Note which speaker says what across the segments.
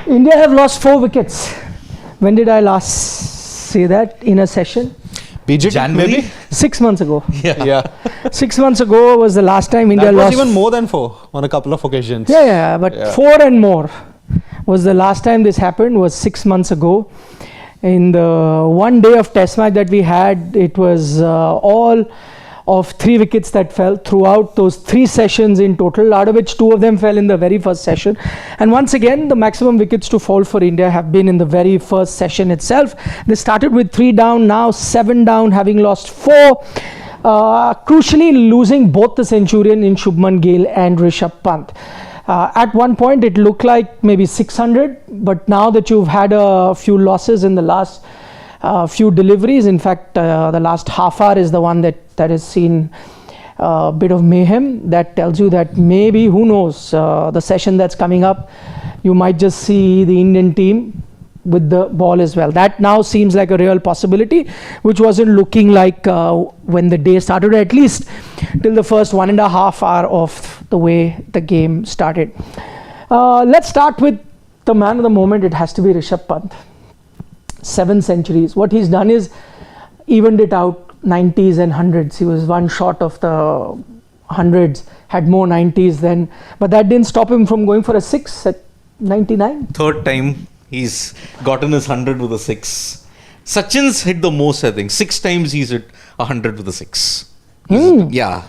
Speaker 1: India have lost 4 wickets. When did I last say that in a session?
Speaker 2: BJP maybe?
Speaker 1: 6 months ago.
Speaker 2: Yeah.
Speaker 1: 6 months ago was the last time India
Speaker 2: that was
Speaker 1: lost.
Speaker 2: even more than 4 on a couple of occasions.
Speaker 1: But 4 and more was the last time this happened, was 6 months ago. In the one day of test match that we had, it was all of 3 wickets that fell throughout those 3 sessions in total, out of which 2 of them fell in the very first session. And once again, the maximum wickets to fall for India have been in the very first session itself. They started with 3 down, now 7 down, having lost 4. Crucially losing both the centurion in Shubman Gill and Rishabh Pant. At one point it looked like maybe 600, but now that you've had a few losses in the last few deliveries, in fact the last half hour is the one that has seen a bit of mayhem. That tells you that maybe, who knows, the session that's coming up, you might just see the Indian team with the ball as well. That now seems like a real possibility, which wasn't looking like when the day started, at least till the first 1.5 hour of the way the game started. Let's start with the man of the moment. It has to be Rishabh Pant. 7 centuries. What he's done is evened it out, 90s and 100s. He was one short of the 100s, had more 90s then, but that didn't stop him from going for a 6 at 99.
Speaker 3: Third time he's gotten his 100 with a 6. Sachin's hit the most, I think. 6 times he's hit 100 with a 6. Yeah.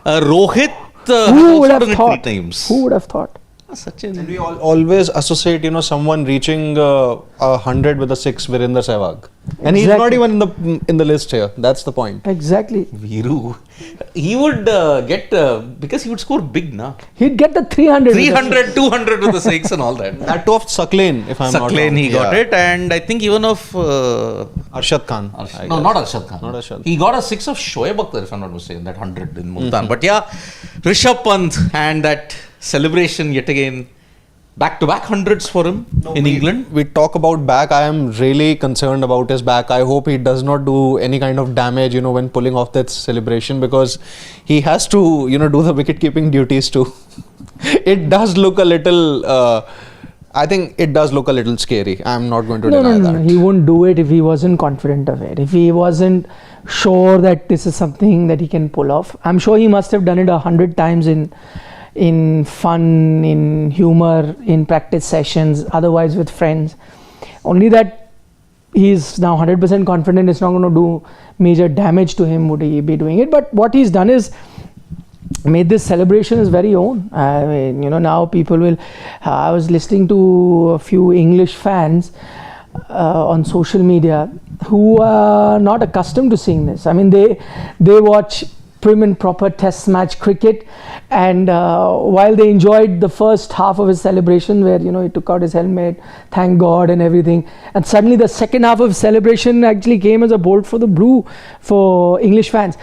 Speaker 3: Rohit
Speaker 1: Who would have
Speaker 3: done it
Speaker 1: thought?
Speaker 3: 3 times.
Speaker 1: Who would have thought?
Speaker 3: Sachin.
Speaker 2: And we always associate, someone reaching 100 with a 6, Virender Sehwag. And he's not even in the list here. That's the point.
Speaker 1: Exactly.
Speaker 3: Viru. He would get, because he would score big, na.
Speaker 1: He'd get the 300.
Speaker 3: 300, 200 with the 6 and all that.
Speaker 2: That too of Saklain, if I'm not wrong.
Speaker 3: Saklain, he got it. And I think even of...
Speaker 2: Arshad Khan.
Speaker 3: No, not Arshad Khan.
Speaker 2: Not Arshad.
Speaker 3: He got a 6 of Shoaib Akhtar, if I'm not mistaken, that 100 in Multan. But yeah, Rishabh Pant and that celebration yet again, back-to-back 100s for him in England.
Speaker 2: We talk about back. I am really concerned about his back. I hope he does not do any kind of damage, when pulling off that celebration, because he has to, do the wicket-keeping duties too. It does look a little... I think it does look a little scary. I'm not going to deny that.
Speaker 1: No. He wouldn't do it if he wasn't confident of it. If he wasn't sure that this is something that he can pull off. I'm sure he must have done it 100 times in fun, in humor, in practice sessions, otherwise with friends. Only that he's now 100% confident it's not going to do major damage to him, would he be doing it. But what he's done is made this celebration his very own. I mean, now people will... I was listening to a few English fans on social media who are not accustomed to seeing this. I mean, they watch prim and proper test match cricket, and while they enjoyed the first half of his celebration where he took out his helmet, thank God and everything, and suddenly the second half of celebration actually came as a bolt for the blue for English fans.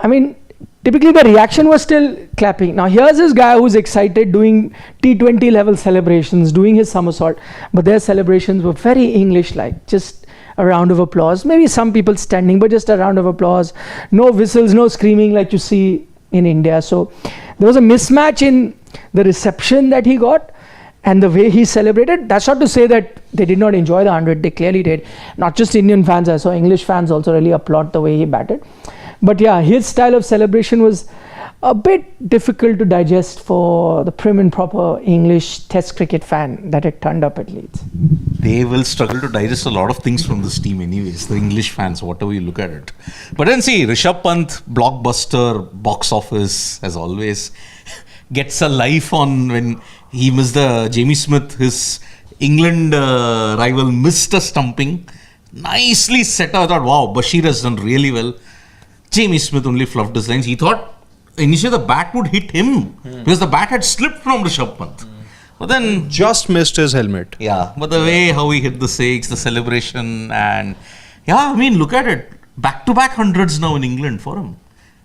Speaker 1: I mean, typically the reaction was still clapping. Now here's this guy who's excited, doing T20 level celebrations, doing his somersault, but their celebrations were very English-like, just a round of applause, maybe some people standing, but just a round of applause, no whistles, no screaming like you see in India. So there was a mismatch in the reception that he got and the way he celebrated. That's not to say that they did not enjoy the 100, they clearly did. Not just Indian fans, I saw English fans also really applaud the way he batted. But yeah, his style of celebration was a bit difficult to digest for the prim and proper English test cricket fan that had turned up at Leeds.
Speaker 3: They will struggle to digest a lot of things from this team anyways, the English fans, whatever you look at it. But then see, Rishabh Pant, blockbuster, box office, as always, gets a life on when he missed the Jamie Smith, his England rival, missed a stumping. Nicely set out. I thought, wow, Bashir has done really well. Jamie Smith only fluffed his lines. He thought initially the bat would hit him because the bat had slipped from Rishabh Pant. But then...
Speaker 2: just missed his helmet.
Speaker 3: Yeah, but the way how he hit the 6, the celebration, and... yeah, I mean, look at it. Back-to-back 100s now in England for him.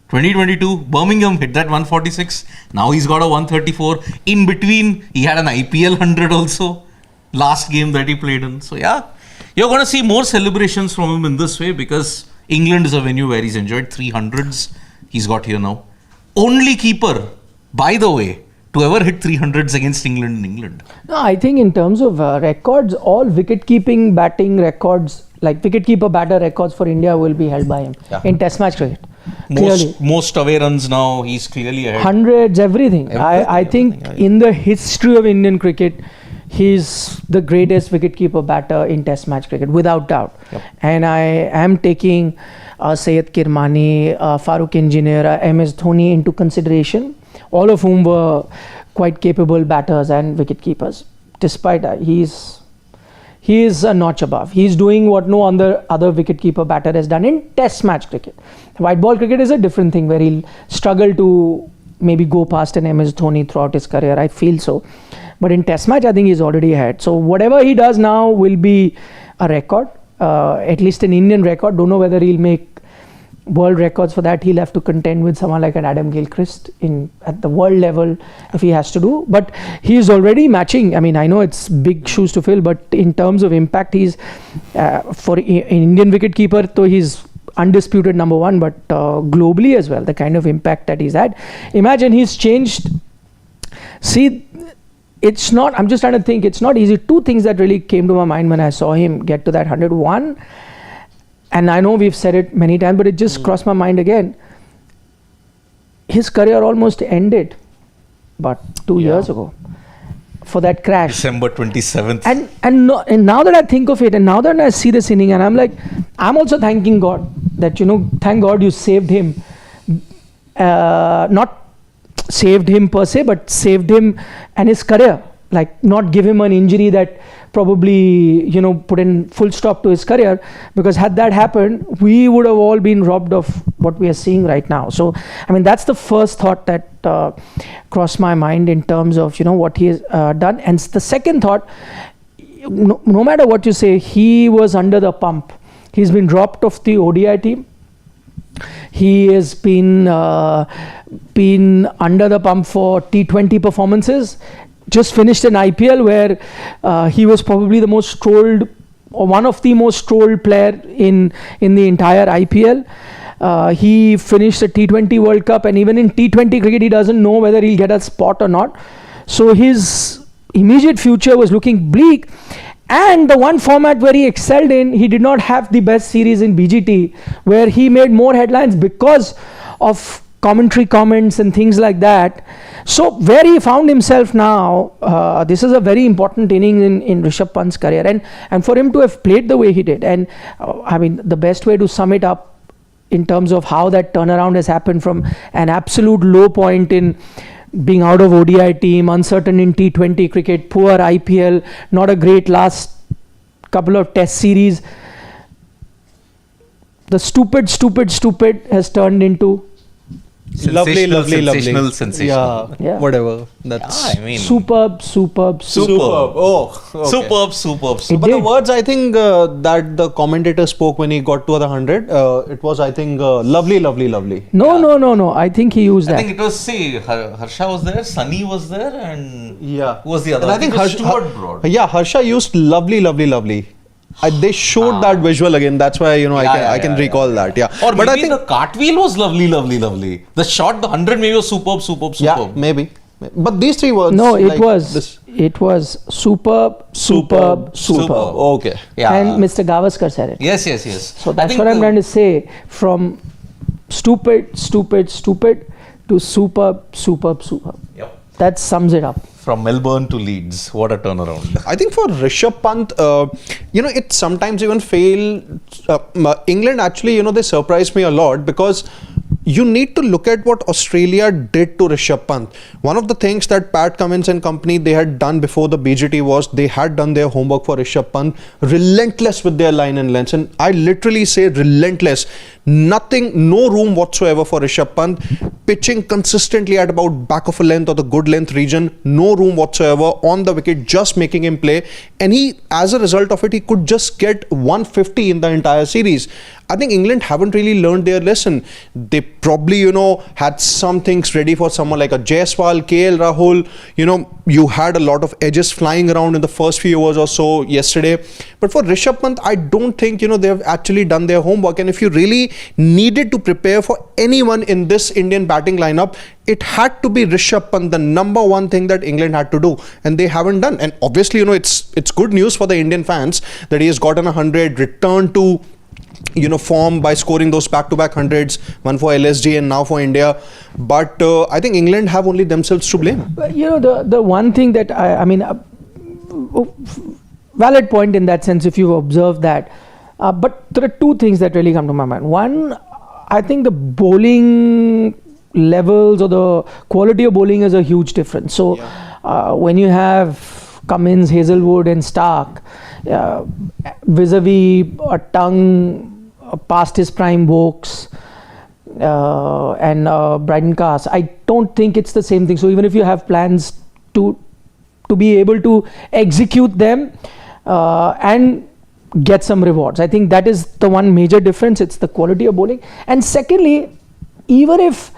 Speaker 3: 2022, Birmingham hit that 146. Now he's got a 134. In between, he had an IPL 100 also. Last game that he played in. So yeah, you're going to see more celebrations from him in this way because England is a venue where he's enjoyed 300s. He's got here now. Only keeper, by the way, to ever hit 300s against England in England.
Speaker 1: No, I think in terms of records, all wicket-keeping batting records, like wicket-keeper batter records for India will be held by him in Test match cricket.
Speaker 3: Most away runs now, he's clearly ahead.
Speaker 1: Hundreds, everything. I think in the history of Indian cricket, he's the greatest wicket-keeper batter in Test match cricket, without doubt.
Speaker 2: Yep.
Speaker 1: And I am taking Syed Kirmani, Farooq Engineer, MS Dhoni into consideration, all of whom were quite capable batters and wicket-keepers. Despite that, he is a notch above. He's doing what no other wicket-keeper batter has done in Test match cricket. White ball cricket is a different thing where he'll struggle to maybe go past an MS Dhoni throughout his career. I feel so. But in Test match, I think he's already ahead. So whatever he does now will be a record, at least an Indian record. Don't know whether he'll make world records. For that, he'll have to contend with someone like an Adam Gilchrist at the world level if he has to do. But he's already matching. I mean, I know it's big shoes to fill, but in terms of impact, he's for an Indian wicketkeeper, so he's undisputed number one. But globally as well, the kind of impact that he's had. Imagine he's changed. See, it's not. I'm just trying to think. It's not easy. Two things that really came to my mind when I saw him get to that 100. One, and I know we've said it many times, but it just crossed my mind again. His career almost ended, but 2 years ago, for that crash.
Speaker 3: December 27th.
Speaker 1: And now that I think of it, and now that I see this inning, and I'm like, I'm also thanking God that, thank God you saved him. Not saved him per se, but saved him and his career. Like, not give him an injury that probably, put in full stop to his career, because had that happened, we would have all been robbed of what we are seeing right now. So, I mean, that's the first thought that crossed my mind in terms of, what he has done. And the second thought, no matter what you say, he was under the pump. He's been dropped off the ODI team. He has been under the pump for T20 performances. Just finished an IPL where he was probably the most trolled, or one of the most trolled player in the entire IPL. He finished the T20 World Cup, and even in T20 cricket, he doesn't know whether he'll get a spot or not. So his immediate future was looking bleak. And the one format where he excelled in, he did not have the best series in BGT, where he made more headlines because of commentary comments and things like that. So where he found himself now, this is a very important inning in Rishabh Pant's career, and for him to have played the way he did, and I mean, the best way to sum it up in terms of how that turnaround has happened from an absolute low point in being out of ODI team, uncertain in T20 cricket, poor IPL, not a great last couple of test series. The stupid has turned into
Speaker 3: sensational.
Speaker 2: Yeah, whatever. That's
Speaker 1: superb.
Speaker 2: Oh, okay.
Speaker 3: Superb.
Speaker 2: But the words, I think, that the commentator spoke when he got to the 100, it was, I think, lovely.
Speaker 1: No. I think he used that.
Speaker 3: I think it was, Harsha was there, Sunny was there, and who was the other?
Speaker 2: And I think
Speaker 3: Stuart Broad.
Speaker 2: Harsha used lovely. They showed that visual again. That's why I can recall that. Yeah.
Speaker 3: Or but maybe I think the cartwheel was lovely. The shot, the 100 maybe was superb.
Speaker 2: Yeah, maybe. But these three words.
Speaker 1: No, it was superb.
Speaker 2: Okay.
Speaker 3: Yeah.
Speaker 1: And Mr. Gavaskar said it.
Speaker 3: Yes.
Speaker 1: So that's what I'm trying to say. From stupid to superb.
Speaker 3: Yep.
Speaker 1: That sums it up.
Speaker 3: From Melbourne to Leeds, what a turnaround.
Speaker 2: I think for Rishabh Pant, it sometimes even failed. England actually, they surprised me a lot, because you need to look at what Australia did to Rishabh Pant. One of the things that Pat Cummins and company, they had done before the BGT was, they had done their homework for Rishabh Pant, relentless with their line and lengths. And I literally say relentless. No room whatsoever for Rishabh Pant. Pitching consistently at about back of a length or the good length region. No room whatsoever on the wicket, just making him play. And he, as a result of it, he could just get 150 in the entire series. I think England haven't really learned their lesson. They probably, had some things ready for someone like a Jaiswal, KL Rahul. You had a lot of edges flying around in the first few overs or so yesterday. But for Rishabh Pant, I don't think, they've actually done their homework. And if you really needed to prepare for anyone in this Indian batting lineup, it had to be Rishabh Pant, the number one thing that England had to do, and they haven't done. And obviously, it's good news for the Indian fans that he has gotten 100, returned to form by scoring those back-to-back hundreds, one for LSG and now for India. But I think England have only themselves to blame.
Speaker 1: The one thing that valid point in that sense, if you observe that. But there are two things that really come to my mind. One, I think the bowling levels or the quality of bowling is a huge difference. So when you have Cummins, Hazelwood and Stark vis-a-vis a Tongue past his prime Vokes and Bryden Cast, I don't think it's the same thing. So even if you have plans to be able to execute them and get some rewards, I think that is the one major difference. It's the quality of bowling. And secondly, even if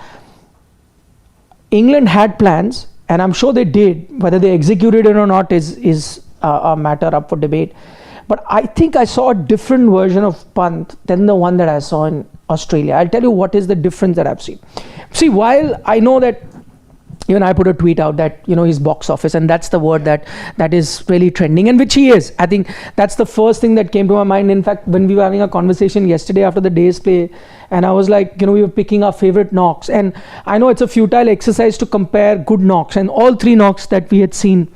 Speaker 1: England had plans, and I'm sure they did, whether they executed it or not is a matter up for debate. But I think I saw a different version of Pant than the one that I saw in Australia. I'll tell you what is the difference that I've seen. See, while I know that even I put a tweet out that his box office, and that's the word that is really trending, and which he is. I think that's the first thing that came to my mind. In fact, when we were having a conversation yesterday after the day's play, and I was like, we were picking our favorite knocks, and I know it's a futile exercise to compare good knocks, and all three knocks that we had seen,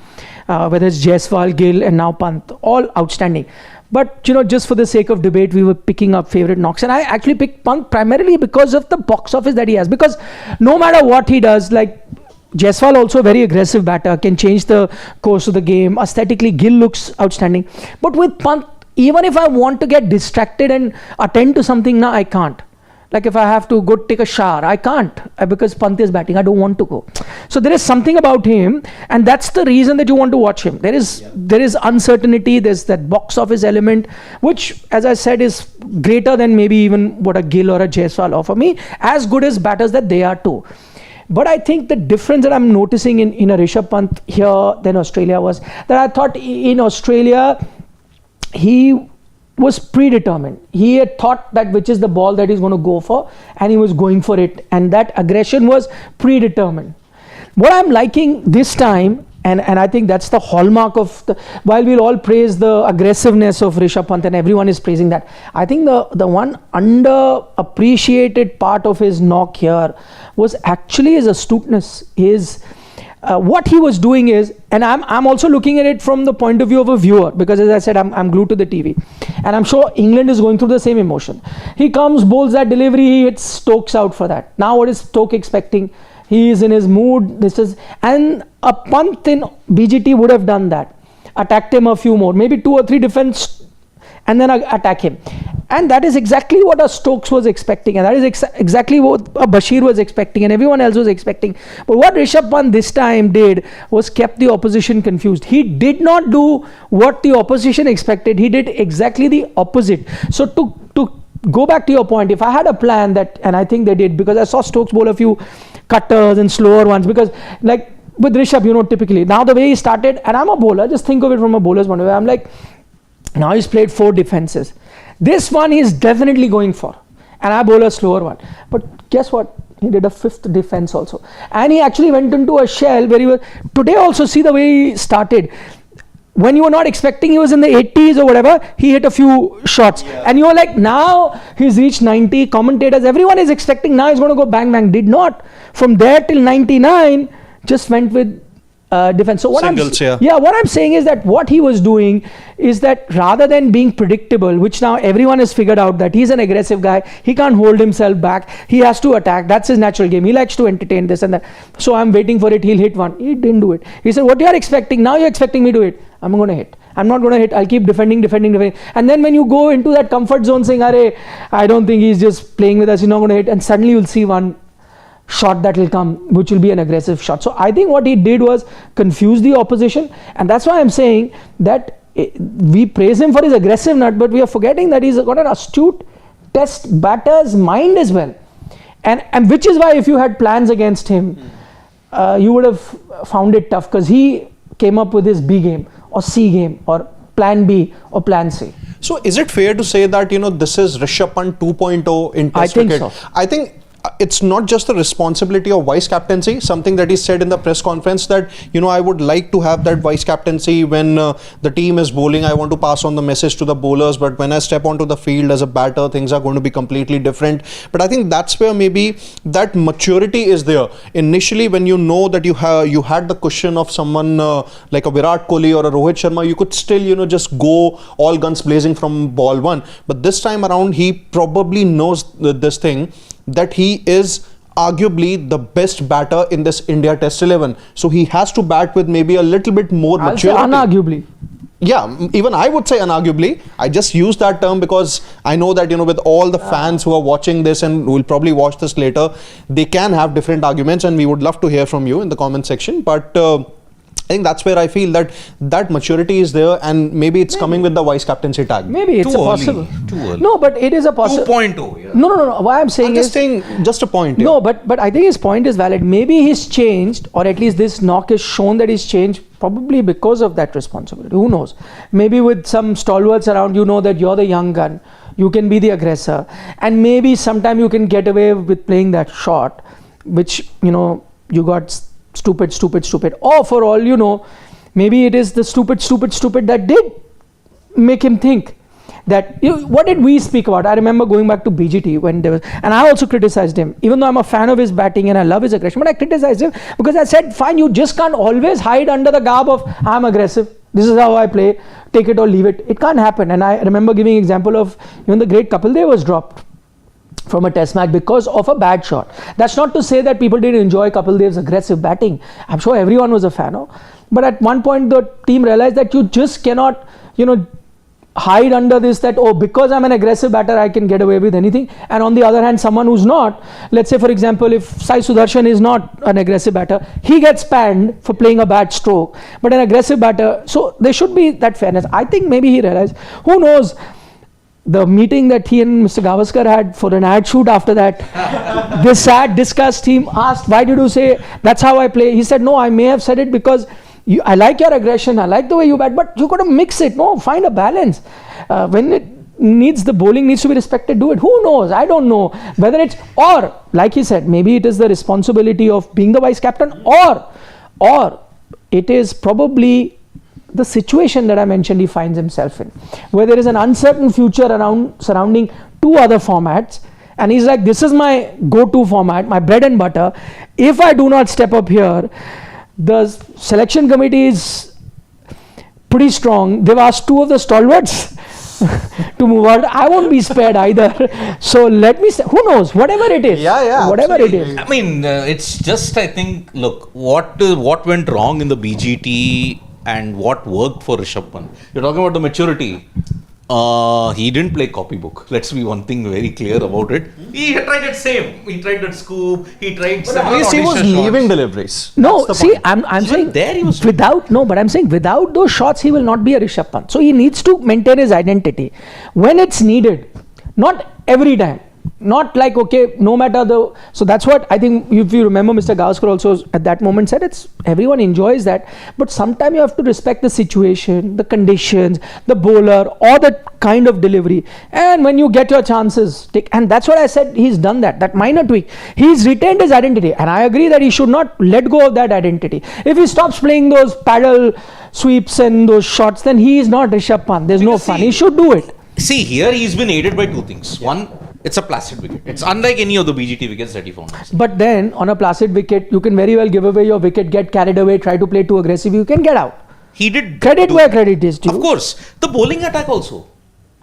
Speaker 1: whether it's Jaiswal, Gill and now Pant, all outstanding. But just for the sake of debate, we were picking up favorite knocks, and I actually picked Pant primarily because of the box office that he has. Because no matter what he does, like Jaiswal, also a very aggressive batter, can change the course of the game. Aesthetically, Gill looks outstanding. But with Pant, even if I want to get distracted and attend to something now, I can't. Like if I have to go take a shower, I can't because Pant is batting. I don't want to go. So there is something about him, and that's the reason that you want to watch him. There is uncertainty. There's that box office element, which, as I said, is greater than maybe even what a Gill or a Jaiswal offer me. As good as batters that they are too. But I think the difference that I'm noticing in a Rishabh Pant here than Australia was that I thought in Australia he was predetermined. He had thought that which is the ball that he's going to go for, and he was going for it, and that aggression was predetermined. What I'm liking this time, and I think that's the hallmark of while we'll all praise the aggressiveness of Rishabh Pant and everyone is praising that, I think the one underappreciated part of his knock here was actually his astuteness. What he was doing is, and I'm also looking at it from the point of view of a viewer, because as I said, I'm glued to the TV, and I'm sure England is going through the same emotion. He comes, bowls that delivery, he hits Stokes out for that. Now what is Stoke expecting? He is in his mood. And a Pant in BGT would have done that. Attacked him a few more, maybe 2 or 3 defense, and then attack him. And that is exactly what a Stokes was expecting, and that is exactly what a Bashir was expecting, and everyone else was expecting. But what Rishabh Pant this time did was kept the opposition confused. He did not do what the opposition expected. He did exactly the opposite. So to go back to your point, if I had a plan that, and I think they did, because I saw Stokes bowl a few cutters and slower ones, because like with Rishabh, typically now the way he started, and I'm a bowler, just think of it from a bowler's point of view. I'm like, now he's played 4 defenses. This one he's definitely going for, and I bowl a slower one. But guess what? He did a 5th defense also, and he actually went into a shell where he was. Today also, see the way he started. When you were not expecting he was in the 80s or whatever, he hit a few shots. Yeah. And you were like, now he's reached 90. Commentators, everyone is expecting now he's going to go bang bang. Did not. From there till 99, just went with defense. So what what I'm saying is that what he was doing is that rather than being predictable, which now everyone has figured out that he's an aggressive guy, he can't hold himself back, he has to attack, that's his natural game, he likes to entertain this and that, so I'm waiting for it, he'll hit one. He didn't do it. He said, what you are expecting, now you're expecting me to hit, I'm going to hit. I'm not going to hit, I'll keep defending. And then when you go into that comfort zone saying, I don't think he's just playing with us, he's not going to hit, and suddenly you'll see one shot that will come, which will be an aggressive shot. So I think what he did was confuse the opposition, and that's why I'm saying that we praise him for his aggressive nut, but we are forgetting that he's got an astute test batter's mind as well. And which is why if you had plans against him, you would have found it tough, because he came up with his B game or C game or plan B or plan C.
Speaker 2: So is it fair to say that, this is Rishabh Pant 2.0 in Test cricket?
Speaker 1: I think so.
Speaker 2: I think it's not just the responsibility of vice captaincy, something that he said in the press conference that, I would like to have that vice captaincy when the team is bowling. I want to pass on the message to the bowlers, but when I step onto the field as a batter, things are going to be completely different. But I think that's where maybe that maturity is there. Initially, when you know that you had the cushion of someone like a Virat Kohli or a Rohit Sharma, you could still, just go all guns blazing from ball one. But this time around, he probably knows this thing, that he is arguably the best batter in this India Test 11. So he has to bat with maybe a little bit more maturity.
Speaker 1: Unarguably.
Speaker 2: Yeah, even I would say unarguably. I just use that term because I know that, with all the fans who are watching this and will probably watch this later, they can have different arguments, and we would love to hear from you in the comment section. But I think that's where I feel that maturity is there, and maybe it's coming with the vice captaincy tag.
Speaker 1: Maybe it's possible.
Speaker 3: Too early.
Speaker 1: No, but it is a possible.
Speaker 3: 2.0. Yeah.
Speaker 1: No. What I'm saying
Speaker 2: just a point.
Speaker 1: No, but I think his point is valid. Maybe he's changed, or at least this knock has shown that he's changed, probably because of that responsibility. Who knows? Maybe with some stalwarts around, that you're the young gun, you can be the aggressor, and maybe sometime you can get away with playing that shot, which you got stupid, or for all you know, maybe it is the stupid that did make him think that, what did we speak about? I remember going back to BGT when there was, and I also criticized him, even though I'm a fan of his batting and I love his aggression, but I criticized him because I said, fine, you just can't always hide under the garb of, I'm aggressive, this is how I play, take it or leave it. It can't happen. And I remember giving example of even the great Kapil Dev was dropped from a test match because of a bad shot. That's not to say that people didn't enjoy Kapil Dev's aggressive batting. I'm sure everyone was a fan of. But at one point the team realized that you just cannot, hide under this that, because I'm an aggressive batter, I can get away with anything. And on the other hand, someone who's not, let's say for example, if Sai Sudarshan is not an aggressive batter, he gets panned for playing a bad stroke, but an aggressive batter, so there should be that fairness. I think maybe he realized, who knows, the meeting that he and Mr. Gavaskar had for an ad shoot after that, they sat, discussed, he asked, why did you say, that's how I play? He said, no, I may have said it because I like your aggression, I like the way you bat, but you got to mix it, find a balance. When it needs, the bowling needs to be respected, do it. Who knows? I don't know whether it's, or like he said, maybe it is the responsibility of being the vice captain, or it is probably the situation that I mentioned he finds himself in, where there is an uncertain future surrounding two other formats, and he's like, this is my go-to format, my bread and butter. If I do not step up here, the selection committee is pretty strong. They've asked two of the stalwarts to move out. I won't be spared either. So let me say, who knows, whatever it is.
Speaker 2: Yeah,
Speaker 1: whatever
Speaker 2: absolutely.
Speaker 1: it is.
Speaker 3: I mean, it's just, I think, look, what went wrong in the BGT and what worked for Rishabh Pant. You're talking about the maturity. He didn't play copybook. Let's be one thing very clear about it. He tried that same. He tried that scoop. He tried several
Speaker 2: At least he was
Speaker 3: audition shots.
Speaker 2: leaving deliveries.
Speaker 1: No,
Speaker 2: That's the
Speaker 1: see,
Speaker 2: point.
Speaker 1: I'm saying
Speaker 3: there he was
Speaker 1: but I'm saying without those shots, he will not be a Rishabh Pant. So he needs to maintain his identity when it's needed, not every time. Not like, okay, no matter the, so that's what I think, if you remember Mr. Gavaskar also at that moment said, it's, everyone enjoys that, but sometimes you have to respect the situation, the conditions, the bowler, or the kind of delivery, and when you get your chances, take, and that's what I said, he's done that minor tweak, he's retained his identity, and I agree that he should not let go of that identity. If he stops playing those paddle sweeps and those shots, then he is not Rishabh Pant, there's no fun, he should do it.
Speaker 3: See, here he's been aided by two things. One, it's a placid wicket. It's unlike any of the BGT wickets that he found.
Speaker 1: But then, on a placid wicket, you can very well give away your wicket, get carried away, try to play too aggressive, you can get out.
Speaker 3: He did.
Speaker 1: Credit where credit is due.
Speaker 3: Of course. The bowling attack also.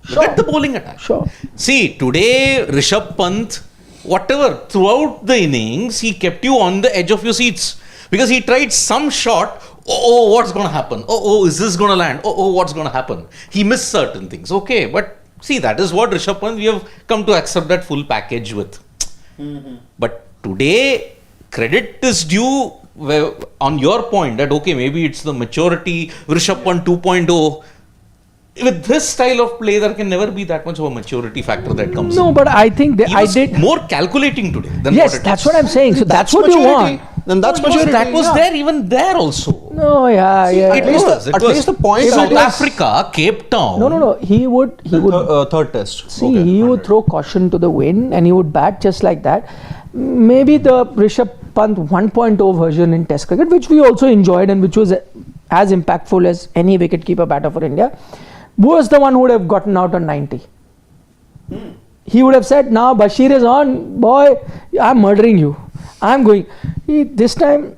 Speaker 1: Sure.
Speaker 3: Look at the bowling attack.
Speaker 1: Sure.
Speaker 3: See, today, Rishabh Pant, whatever, throughout the innings, he kept you on the edge of your seats. Because he tried some shot, what's going to happen? Is this going to land? What's going to happen? He missed certain things. Okay, but see, that is what Rishabh Pant, we have come to accept that full package with. But today, credit is due on your point that, okay, maybe it's the maturity, Rishabh Pant 2.0. with this style of play, there can never be that much of a maturity factor that comes
Speaker 1: No,
Speaker 3: in.
Speaker 1: but I think that
Speaker 3: He
Speaker 1: I
Speaker 3: was
Speaker 1: did.
Speaker 3: more calculating today than
Speaker 1: Yes,
Speaker 3: what it
Speaker 1: that's
Speaker 3: was.
Speaker 1: what I'm saying. So that's what you
Speaker 2: maturity.
Speaker 1: want.
Speaker 2: Then that's
Speaker 3: No,
Speaker 2: maturity.
Speaker 3: that was there even there also.
Speaker 1: No, yeah.
Speaker 3: It
Speaker 2: least
Speaker 3: was.
Speaker 2: the-
Speaker 3: It
Speaker 2: at
Speaker 3: was.
Speaker 2: least the point
Speaker 3: South
Speaker 2: was-
Speaker 3: Africa, Cape Town.
Speaker 1: No. He would.
Speaker 2: Third test.
Speaker 1: See,
Speaker 2: Okay.
Speaker 1: he would throw caution to the wind and he would bat just like that. Maybe the Rishabh Pant 1.0 version in Test cricket, which we also enjoyed and which was as impactful as any wicketkeeper batter for India, was the one who would have gotten out on 90. He would have said, now Bashir is on, boy, I'm murdering you. I'm going. This time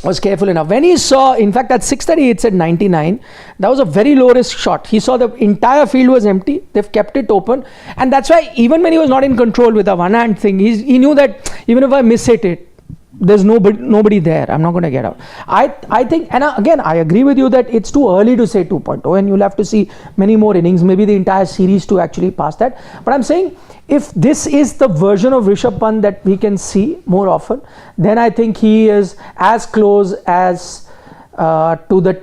Speaker 1: was careful enough. When he saw, in fact, at 6:30 it said 99. That was a very low risk shot. He saw the entire field was empty. They've kept it open, and that's why even when he was not in control with a one hand thing, he knew that even if I miss it, there's nobody there. I'm not going to get out. I think, and again, I agree with you that it's too early to say 2.0, and you'll have to see many more innings, maybe the entire series to actually pass that. But I'm saying, if this is the version of Rishabh Pant that we can see more often, then I think he is as close as to the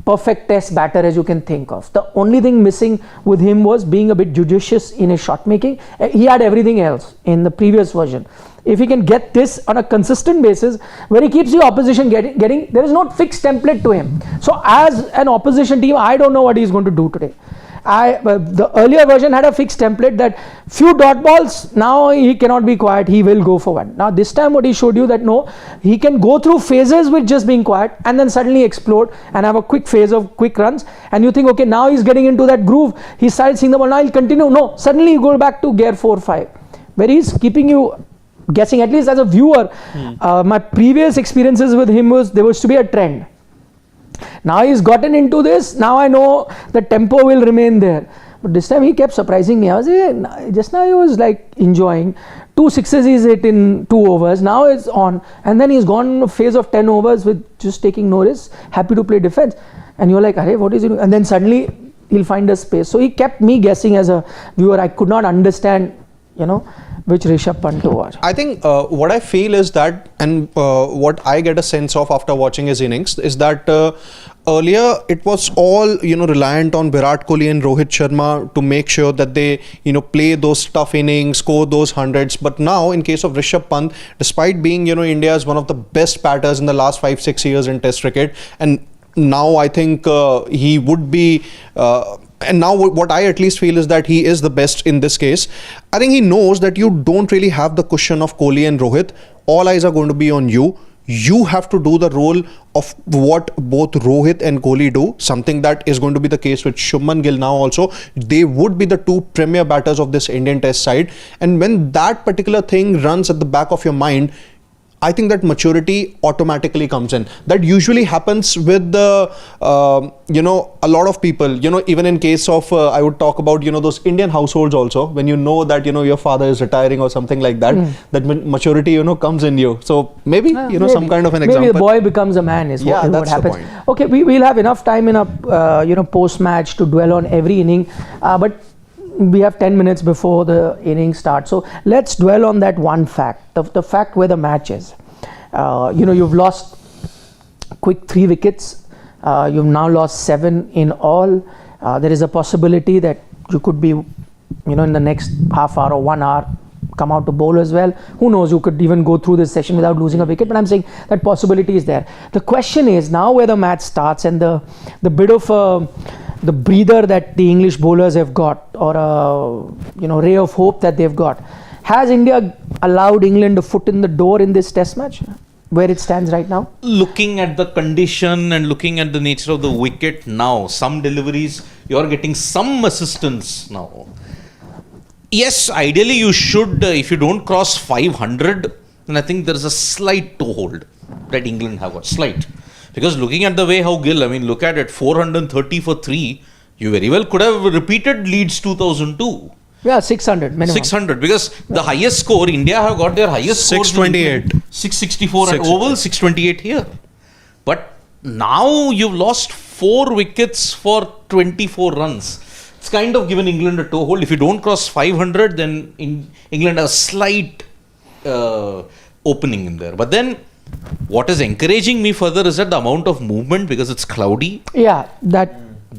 Speaker 1: perfect test batter as you can think of. The only thing missing with him was being a bit judicious in his shot making. He had everything else in the previous version. If he can get this on a consistent basis, where he keeps the opposition getting, there is no fixed template to him. So as an opposition team, I don't know what he's going to do today. The earlier version had a fixed template that few dot balls, now he cannot be quiet, he will go for one. Now this time what he showed you that no, he can go through phases with just being quiet and then suddenly explode and have a quick phase of quick runs, and you think, okay, now he's getting into that groove, he started seeing the ball, now he'll continue. No, suddenly you go back to gear 4-5 where he's keeping you guessing. At least as a viewer, my previous experiences with him was there was to be a trend. Now he's gotten into this. Now I know the tempo will remain there. But this time he kept surprising me. I was just now he was like enjoying 2 sixes he's hit in 2 overs. Now it's on, and then he's gone a phase of 10 overs with just taking no risk, happy to play defense. And you're like, "Arey, what is he doing?" And then suddenly he'll find a space. So he kept me guessing as a viewer. I could not understand, which Rishabh Pant was.
Speaker 2: I think what I feel is that, and what I get a sense of after watching his innings is that earlier it was all reliant on Virat Kohli and Rohit Sharma to make sure that they play those tough innings, score those hundreds. But now in case of Rishabh Pant, despite being India's one of the best batters in the last 5-6 years in Test cricket, and now I think he would be. And now what I at least feel is that he is the best in this case. I think he knows that you don't really have the cushion of Kohli and Rohit. All eyes are going to be on you. You have to do the role of what both Rohit and Kohli do, something that is going to be the case with Shubman Gill now also. They would be the 2 premier batters of this Indian Test side. And when that particular thing runs at the back of your mind, I think that maturity automatically comes in. That usually happens with a lot of people, even in case of, I would talk about, those Indian households also, when that, your father is retiring or something like that, that maturity, comes in you. So maybe,
Speaker 1: maybe,
Speaker 2: some kind of an example.
Speaker 1: Maybe the boy becomes a man is what
Speaker 2: that's
Speaker 1: happens.
Speaker 2: the point.
Speaker 1: Okay, we'll have enough time in a post-match to dwell on every inning, but we have 10 minutes before the inning starts. So let's dwell on that one fact, the fact where the match is. You've lost quick 3 wickets. You've now lost 7 in all. There is a possibility that you could be, in the next half hour or 1 hour, come out to bowl as well. Who knows, you could even go through this session without losing a wicket, but I'm saying that possibility is there. The question is now where the match starts and the bit of the breather that the English bowlers have got, or a ray of hope that they've got. Has India allowed England a foot in the door in this test match, where it stands right now?
Speaker 3: Looking at the condition and looking at the nature of the wicket now, some deliveries, you're getting some assistance now. Yes, ideally you should, if you don't cross 500, then I think there is a slight toehold that England have got, slight. Because looking at the way how Gill, look at it, 430 for 3, you very well could have repeated Leeds 2002.
Speaker 1: Yeah, 600 minimum.
Speaker 3: 600, because the highest score, India have got their highest score.
Speaker 2: 628.
Speaker 3: 664 at Oval, 628 here. But now you've lost 4 wickets for 24 runs. It's kind of given England a toehold. If you don't cross 500, then England has a slight opening in there. But then what is encouraging me further is that the amount of movement, because it's cloudy.
Speaker 1: Yeah,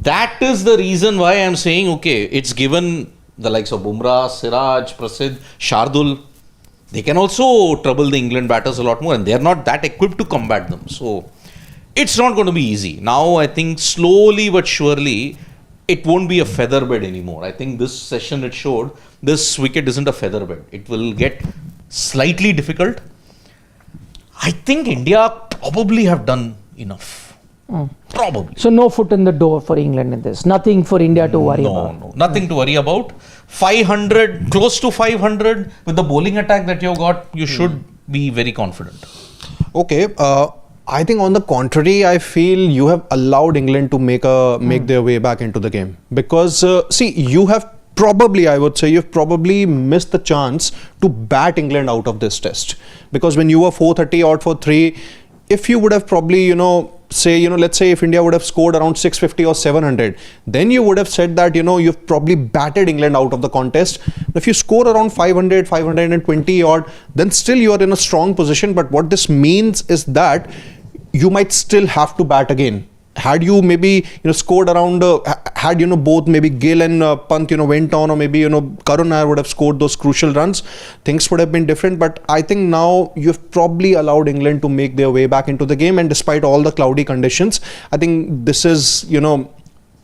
Speaker 3: that is the reason why I'm saying, okay, it's given the likes of Bumrah, Siraj, Prasidh, Shardul. They can also trouble the England batters a lot more, and they're not that equipped to combat them. So it's not going to be easy. Now I think slowly but surely it won't be a feather bed anymore. I think this session it showed this wicket isn't a feather bed. It will get slightly difficult. I think India probably have done enough. Probably.
Speaker 1: So no foot in the door for England in this. Nothing for India to worry about.
Speaker 3: No, nothing to worry about. 500, close to 500 with the bowling attack that you've got, you should be very confident.
Speaker 2: Okay. I think on the contrary, I feel you have allowed England to make their way back into the game. Because, see, you have probably, I would say, you've probably missed the chance to bat England out of this test. Because when you were 430 out for 3, if you would have probably, let's say if India would have scored around 650 or 700, then you would have said that, you've probably batted England out of the contest. If you score around 500, 520 odd, then still you are in a strong position. But what this means is that you might still have to bat again. Had you maybe scored around, had both maybe Gill and Pant went on, or maybe Karun Nair would have scored those crucial runs, things would have been different. But I think now you've probably allowed England to make their way back into the game, and despite all the cloudy conditions, I think this is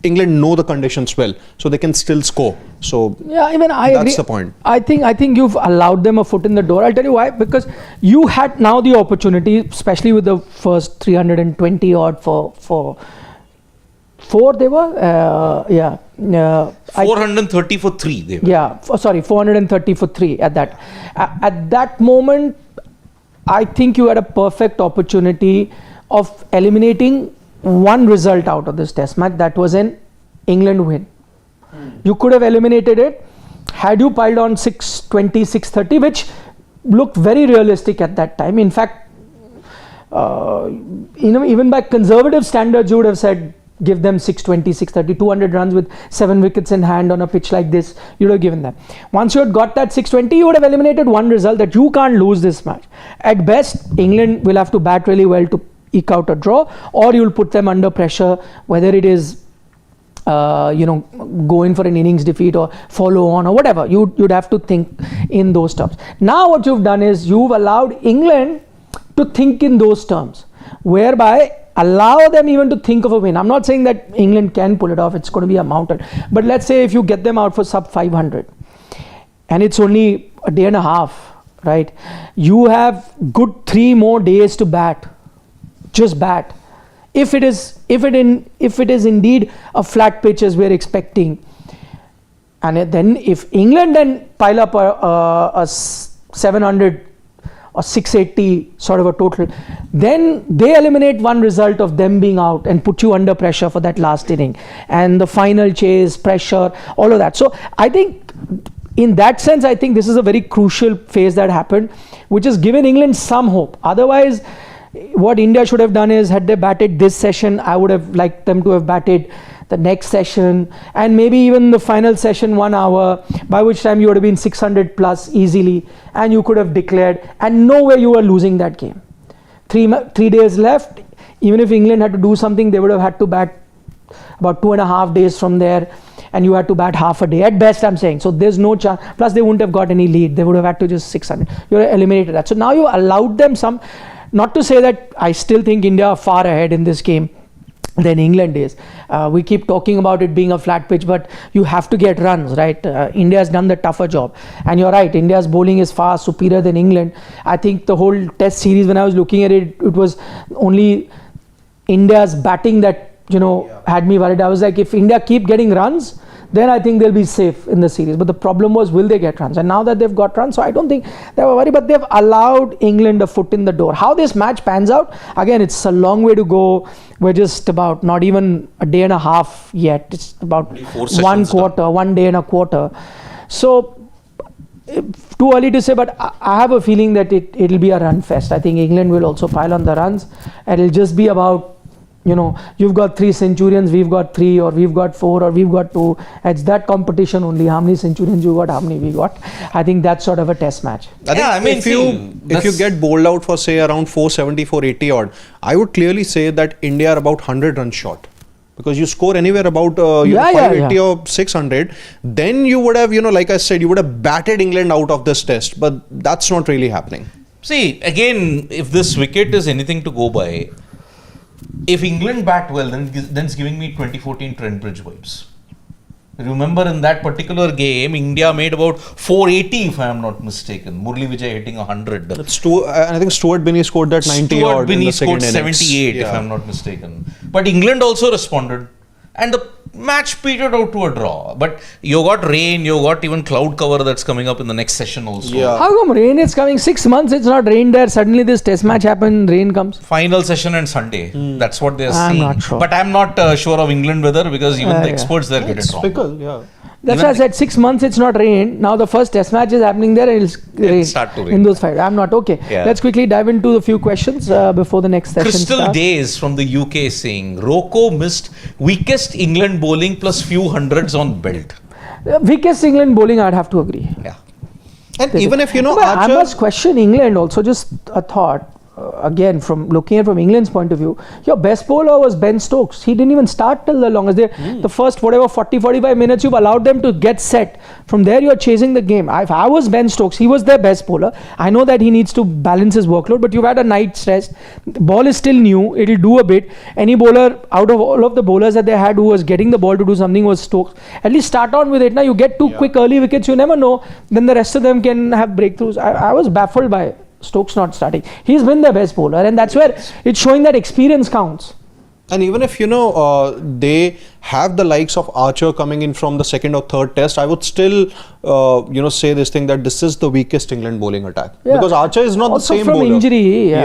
Speaker 2: England know the conditions well, so they can still score. So
Speaker 1: yeah, even I
Speaker 2: that's
Speaker 1: agree.
Speaker 2: the point.
Speaker 1: I think you've allowed them a foot in the door. I'll tell you why. Because you had now the opportunity, especially with the first 320 odd for 4 they were
Speaker 3: 430 for 3 they were.
Speaker 1: Yeah, 430 for 3 at that moment. I think you had a perfect opportunity of eliminating one result out of this test match. That was an England win. You could have eliminated it had you piled on 620, 630, which looked very realistic at that time. In fact, even by conservative standards, you would have said give them 620, 630, 200 runs with 7 wickets in hand on a pitch like this. You would have given them. Once you had got that 620, you would have eliminated one result that you can't lose this match. At best, England will have to bat really well to eke out a draw, or you'll put them under pressure, whether it is go in for an innings defeat or follow on or whatever. You'd have to think in those terms. Now what you've done is you've allowed England to think in those terms, whereby allow them even to think of a win. I'm not saying that England can pull it off, it's going to be a mountain, but let's say if you get them out for sub 500 and it's only a day and a half, right? You have good 3 more days to bat. Just bat. If it is indeed a flat pitch as we're expecting, and then if England then pile up a 700 or 680 sort of a total, then they eliminate one result of them being out and put you under pressure for that last inning and the final chase, pressure, all of that. So I think in that sense, I think this is a very crucial phase that happened, which has given England some hope. Otherwise, what India should have done is, had they batted this session, I would have liked them to have batted the next session and maybe even the final session 1 hour, by which time you would have been 600 plus easily and you could have declared, and no way you were losing that game. 3 days left. Even if England had to do something, they would have had to bat about 2.5 days from there, and you had to bat half a day at best, I'm saying. So there's no chance. Plus they wouldn't have got any lead. They would have had to just 600. You would have eliminated that. So now you allowed them some. Not to say that I still think India are far ahead in this game than England is. We keep talking about it being a flat pitch, but you have to get runs, right? India has done the tougher job. And you're right, India's bowling is far superior than England. I think the whole test series, when I was looking at it, it was only India's batting that, had me worried. I was like, if India keep getting runs, then I think they'll be safe in the series. But the problem was, will they get runs? And now that they've got runs, so I don't think they were worried, but they've allowed England a foot in the door. How this match pans out, again, it's a long way to go. We're just about not even a day and a half yet. It's about 1 quarter, 1 day and a quarter. So too early to say, but I have a feeling that it'll be a run fest. I think England will also pile on the runs. It'll just be about, you've got 3 centurions, we've got 3, or we've got 4, or we've got 2. It's that competition only. How many centurions you got, how many we got. I think that's sort of a test match.
Speaker 2: If you get bowled out for say around 470, 480 odd, I would clearly say that India are about 100 runs short. Because you score anywhere about 580 or 600, then you would have, like I said, you would have batted England out of this test. But that's not really happening.
Speaker 3: See, again, if this wicket is anything to go by, if England bat well, then it's giving me 2014 Trent Bridge vibes. Remember, in that particular game, India made about 480, if I am not mistaken. Murli Vijay hitting 100.
Speaker 2: I think Stuart Binney scored that 90
Speaker 3: Stuart
Speaker 2: odd
Speaker 3: Binney
Speaker 2: in the
Speaker 3: scored
Speaker 2: second
Speaker 3: 78,
Speaker 2: innings.
Speaker 3: if I am not mistaken. But England also responded. And the match petered out to a draw. But you got rain, you got even cloud cover that's coming up in the next session also.
Speaker 2: Yeah.
Speaker 1: How come rain is coming? 6 months it's not rained there. Suddenly this test match happened, rain comes.
Speaker 3: Final session and Sunday. That's what they're
Speaker 1: I'm
Speaker 3: saying.
Speaker 1: not sure.
Speaker 3: But I'm not sure of England weather because even the experts there get it wrong.
Speaker 2: Fickle, yeah.
Speaker 1: That's why I said 6 months it's not rained. Now the first test match is happening there and it'll
Speaker 3: start to rain.
Speaker 1: in those 5. I'm not okay.
Speaker 3: Yeah.
Speaker 1: Let's quickly dive into a few questions before the next session
Speaker 3: Crystal
Speaker 1: starts.
Speaker 3: Days from the UK saying Rocco missed weakest England bowling plus few hundreds on belt.
Speaker 1: Weakest England bowling, I'd have to agree.
Speaker 3: Yeah.
Speaker 2: And even if,
Speaker 1: But I
Speaker 2: Archer...
Speaker 1: must question England also. Just a thought. Again, from looking at from England's point of view, your best bowler was Ben Stokes. He didn't even start till the longest. The first 40-45 minutes you've allowed them to get set. From there you're chasing the game. If I was Ben Stokes, he was their best bowler. I know that he needs to balance his workload, but you've had a night's rest. The ball is still new. It'll do a bit. Any bowler out of all of the bowlers that they had who was getting the ball to do something was Stokes. At least start on with it. Now you get two quick early wickets, you never know. Then the rest of them can have breakthroughs. I was baffled by Stokes not starting. He's been the best bowler, and that's where it's showing that experience counts.
Speaker 2: And even if, they have the likes of Archer coming in from the second or third test, I would still, say this thing that this is the weakest England bowling attack.
Speaker 1: Yeah.
Speaker 2: Because Archer is not
Speaker 1: Also
Speaker 2: the same
Speaker 1: from
Speaker 2: bowler.
Speaker 1: injury,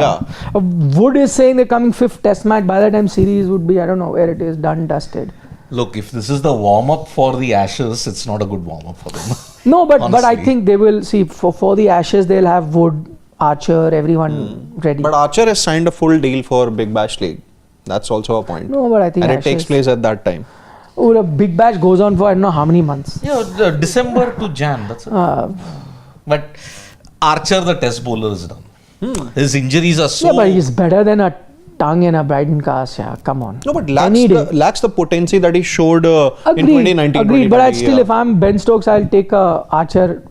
Speaker 1: Wood is saying they're coming 5th test match. By the time series would be, I don't know where it is, done, dusted.
Speaker 3: Look, if this is the warm-up for the Ashes, it's not a good warm-up for them.
Speaker 1: No, but I
Speaker 3: Honestly.
Speaker 1: think they will see for the Ashes they'll have Wood, Archer, everyone ready.
Speaker 2: But Archer has signed a full deal for Big Bash League. That's also a point.
Speaker 1: No, but I think
Speaker 2: and
Speaker 1: Ashes,
Speaker 2: it takes place at that time.
Speaker 1: Oh, the Big Bash goes on for I don't know how many months.
Speaker 3: Yeah, December to Jan, that's it. But Archer, the test bowler, is done. His injuries are so...
Speaker 1: Yeah, but he's better than a tongue and a Bryden Cast. Yeah, come on.
Speaker 2: No, but
Speaker 1: Any day.
Speaker 2: lacks the potency that he showed in 2019.
Speaker 1: Agreed, but I
Speaker 2: 2020,
Speaker 1: still, if I'm Ben Stokes, I'll take a Archer,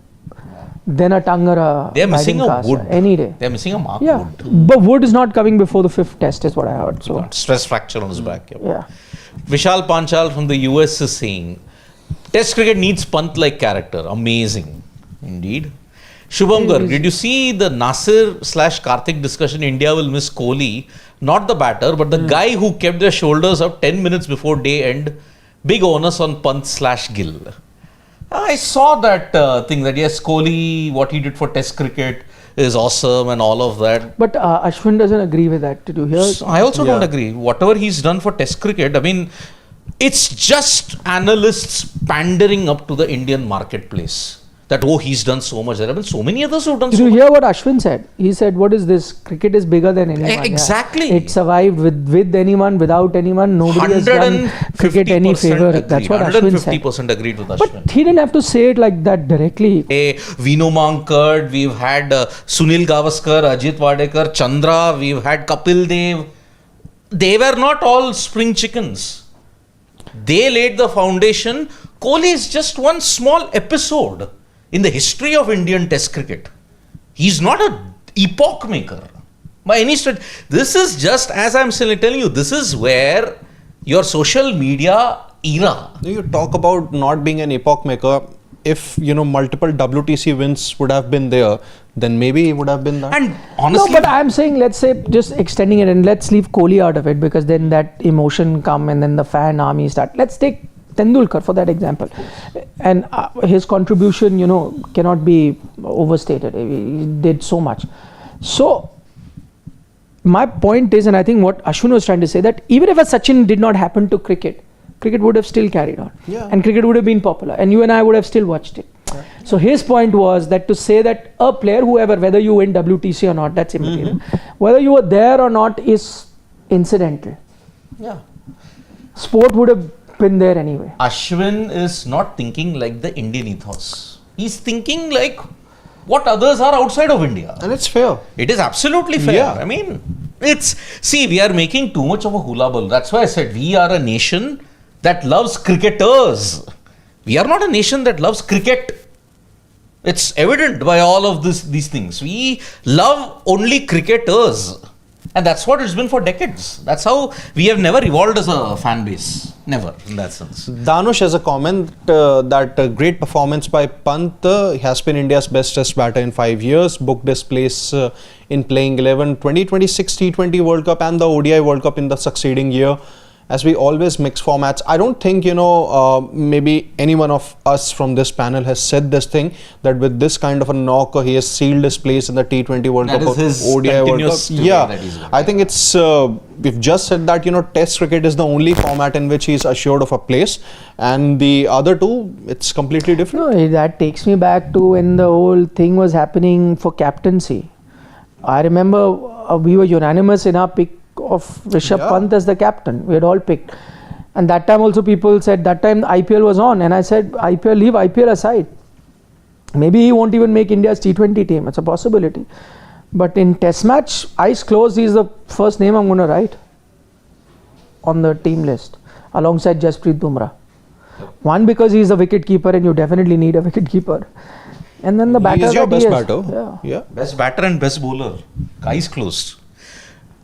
Speaker 1: then a tongue or a
Speaker 3: They're missing
Speaker 1: Bryden
Speaker 3: a
Speaker 1: Cast,
Speaker 3: Wood.
Speaker 1: any day.
Speaker 3: They're missing a Mark
Speaker 1: Yeah,
Speaker 3: Wood.
Speaker 1: but Wood is not coming before the 5th test, is what I heard. So
Speaker 3: Stress fracture on his back.
Speaker 1: yeah.
Speaker 3: Vishal Panchal from the US is saying, Test cricket needs Pant-like character. Amazing. Indeed. Shubham Garg, did you see the Nasir/Karthik discussion? India will miss Kohli, not the batter, but the guy who kept their shoulders up 10 minutes before day end. Big onus on Pant/Gill. I saw that thing that yes, Kohli, what he did for Test cricket is awesome and all of that.
Speaker 1: But Ashwin doesn't agree with that. Did you hear?
Speaker 3: I also don't agree. Whatever he's done for Test cricket, I mean, it's just analysts pandering up to the Indian marketplace. That, oh, he's done so much. There have been so many others who've done
Speaker 1: Did
Speaker 3: so
Speaker 1: you
Speaker 3: much.
Speaker 1: hear what Ashwin said? He said, what is this? Cricket is bigger than anyone. Yeah.
Speaker 3: Exactly.
Speaker 1: It survived with anyone, without anyone. Nobody has done cricket any favor.
Speaker 3: Agreed.
Speaker 1: That's what Ashwin said.
Speaker 3: 150% agreed with Ashwin.
Speaker 1: But he didn't have to say it like that directly.
Speaker 3: Vino Mankad, we've had Sunil Gavaskar, Ajit Wadekar, Chandra, we've had Kapil Dev. They were not all spring chickens. They laid the foundation. Kohli is just one small episode in the history of Indian Test cricket. He's not an epoch maker by any stretch. This is just, as I'm still telling you, this is where your social media era.
Speaker 2: You talk about not being an epoch maker. If multiple WTC wins would have been there, then maybe he would have been that.
Speaker 3: And honestly,
Speaker 1: No, but I'm saying, let's say, just extending it, and let's leave Kohli out of it, because then that emotion come and then the fan army start. Let's take Tendulkar for that example, and his contribution, cannot be overstated. He did so much. So my point is, and I think what Ashwin was trying to say, that even if a Sachin did not happen to cricket would have still carried on, and cricket would have been popular, and you and I would have still watched it. So his point was that to say that a player, whoever, whether you win WTC or not, that's immaterial. Whether you were there or not is incidental.
Speaker 3: yeah.
Speaker 1: Sport would have been there anyway.
Speaker 3: Ashwin is not thinking like the Indian ethos. He's thinking like what others are outside of India.
Speaker 2: And it's fair.
Speaker 3: It is absolutely fair.
Speaker 2: Yeah.
Speaker 3: I mean, We are making too much of a hula ball. That's why I said we are a nation that loves cricketers. We are not a nation that loves cricket. It's evident by all of these things. We love only cricketers. And that's what it's been for decades. That's how we have never evolved as a fan base. Never, in that sense.
Speaker 2: Danush has a comment that great performance by Pant. He has been India's best test batter in 5 years. Booked his place in playing 11 2026 T20 World Cup and the ODI World Cup in the succeeding year. As we always mix formats, I don't think, maybe any one of us from this panel has said this thing, that with this kind of a knock, he has sealed his place in the T20 World Cup or ODI World Cup. Yeah, I think it's, we've just said that, Test cricket is the only format in which he's assured of a place, and the other two, it's completely different.
Speaker 1: No, that takes me back to when the whole thing was happening for captaincy. I remember we were unanimous in our pick of Rishabh Pant as the captain. We had all picked, and that time also people said, that time IPL was on, and I said, IPL, leave IPL aside, maybe he won't even make India's T20 team. It's a possibility, but in test match, eyes closed, he's the first name I'm going to write on the team list alongside Jasprit Bumrah. One, because he's a wicket keeper and you definitely need a wicket keeper, and then the batter.
Speaker 2: He is your best batter.
Speaker 1: Yeah.
Speaker 3: Best batter and best bowler. Eyes closed.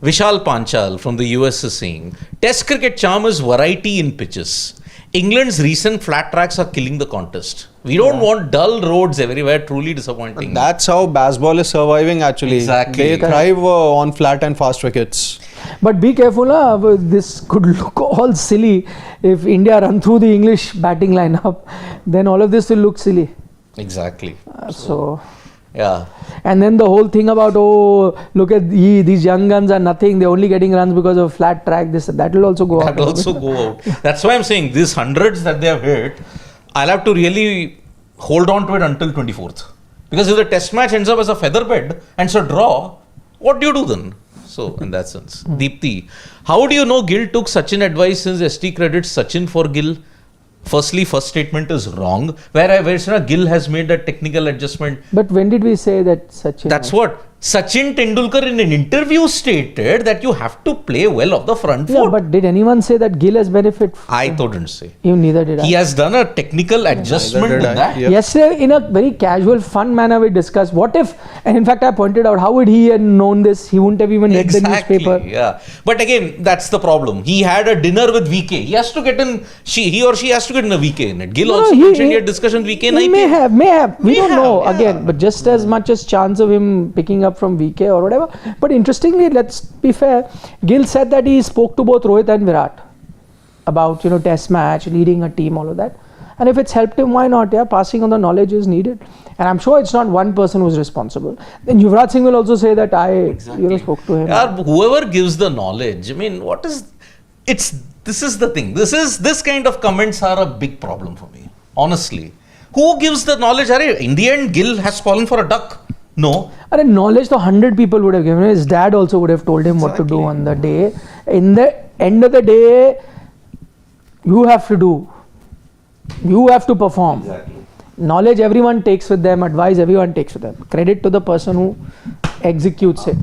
Speaker 3: Vishal Panchal from the US is saying, Test cricket charm is variety in pitches. England's recent flat tracks are killing the contest. We don't want dull roads everywhere, truly disappointing.
Speaker 2: That's how baseball is surviving actually.
Speaker 3: Exactly.
Speaker 2: They thrive on flat and fast wickets.
Speaker 1: But be careful, this could look all silly if India run through the English batting lineup. Then all of this will look silly.
Speaker 3: Exactly.
Speaker 1: Yeah. And then the whole thing about, look at these young guns are nothing, they're only getting runs because of flat track, that will also go out.
Speaker 3: That will also go out. That's why I'm saying these hundreds that they have hit, I'll have to really hold on to it until 24th. Because if the test match ends up as a feather bed and it's a draw, what do you do then? So, in that sense. Deepthi, how do you know Gill took Sachin advice since ST credits Sachin for Gill? Firstly, first statement is wrong. Where Gill has made a technical adjustment.
Speaker 1: But when did we say that Sachin?
Speaker 3: That's what Sachin Tendulkar in an interview stated, that you have to play well off the front foot.
Speaker 1: Yeah, but did anyone say that Gill has benefit?
Speaker 3: I didn't say.
Speaker 1: You neither did I.
Speaker 3: He has done a technical adjustment in that.
Speaker 2: Yep.
Speaker 1: Yesterday, in a very casual, fun manner, we discussed what if, and in fact, I pointed out, how would he have known this? He wouldn't have even read the newspaper.
Speaker 3: Yeah. But again, that's the problem. He had a dinner with VK. He has to get in, he or she has to get in a VK in it. Gill also mentioned he had discussion VK in
Speaker 1: He
Speaker 3: IPL.
Speaker 1: may have. We don't know, again, but just as much as chance of him picking up from VK or whatever. But interestingly, let's be fair, Gill said that he spoke to both Rohit and Virat about, test match, leading a team, all of that. And if it's helped him, why not? Yeah, passing on the knowledge is needed. And I'm sure it's not one person who's responsible. Then Yuvraj Singh will also say that I spoke to him.
Speaker 3: Yeah, whoever gives the knowledge, this is the thing. This kind of comments are a big problem for me, honestly. Who gives the knowledge? In the end, Gill has fallen for a duck. No.
Speaker 1: Knowledge, the 100 people would have given him. His dad also would have told him what to do on the day. In the end of the day, you have to do. You have to perform.
Speaker 3: Exactly.
Speaker 1: Knowledge everyone takes with them, advice everyone takes with them. Credit to the person who executes it.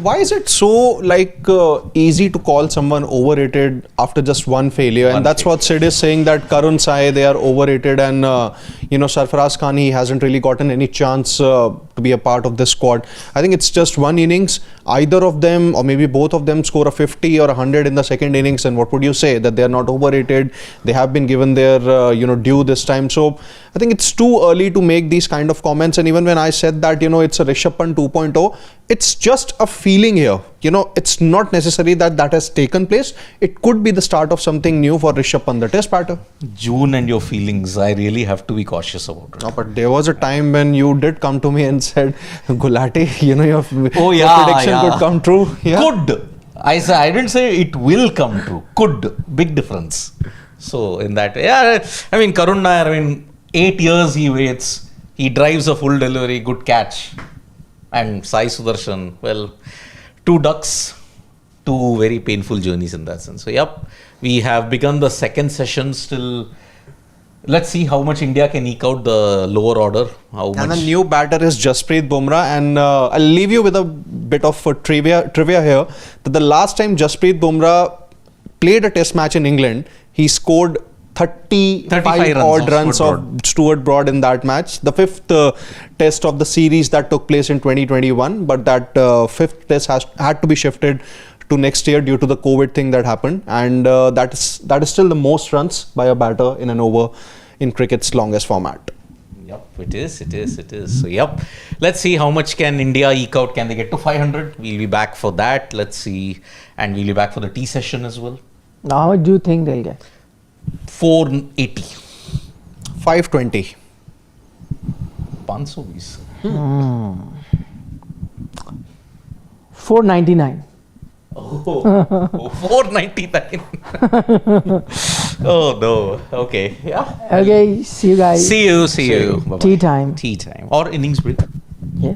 Speaker 2: Why is it so easy to call someone overrated after just one failure? And that's what Sid is saying, that Karun Sai, they are overrated, and Sarfaraz Khan, he hasn't really gotten any chance to be a part of this squad. I think it's just one innings. Either of them or maybe both of them score a 50 or 100 in the second innings, and what would you say? That they are not overrated? They have been given their due this time. So I think it's too early to make these kind of comments. And even when I said that it's a Rishabh Pant 2.0, it's just a feeling here. It's not necessary that has taken place. It could be the start of something new for Rishabh Pant, the test batter.
Speaker 3: June and your feelings, I really have to be cautious about it.
Speaker 2: No, but there was a time when you did come to me and said, Gulati, your prediction could come true. Yeah.
Speaker 3: Could. I didn't say it will come true. Could. Big difference. So in that, Karun Nair, 8 years he waits. He drives a full delivery, good catch. And Sai Sudarshan, 2 ducks, 2 very painful journeys in that sense. So, we have begun the second session still. Let's see how much India can eke out the lower order. How
Speaker 2: And
Speaker 3: much?
Speaker 2: the new batter is Jasprit Bumrah. And I'll leave you with a bit of trivia here. That the last time Jasprit Bumrah played a test match in England, he scored 35 odd runs of Stuart Broad in that match. The fifth test of the series that took place in 2021. But that fifth test had to be shifted to next year due to the COVID thing that happened. And that is still the most runs by a batter in an over in cricket's longest format.
Speaker 3: Yep, it is. So, yep. Let's see how much can India eke out. Can they get to 500? We'll be back for that. Let's see. And we'll be back for the tea session as well.
Speaker 1: How much do you think they'll get?
Speaker 3: 480.
Speaker 2: 520.
Speaker 3: 520.
Speaker 1: 499.
Speaker 3: Oh, 499. Oh no. Okay. Yeah.
Speaker 1: Okay, see you guys.
Speaker 3: See you.
Speaker 1: Tea time.
Speaker 3: Or innings break.
Speaker 1: Yeah.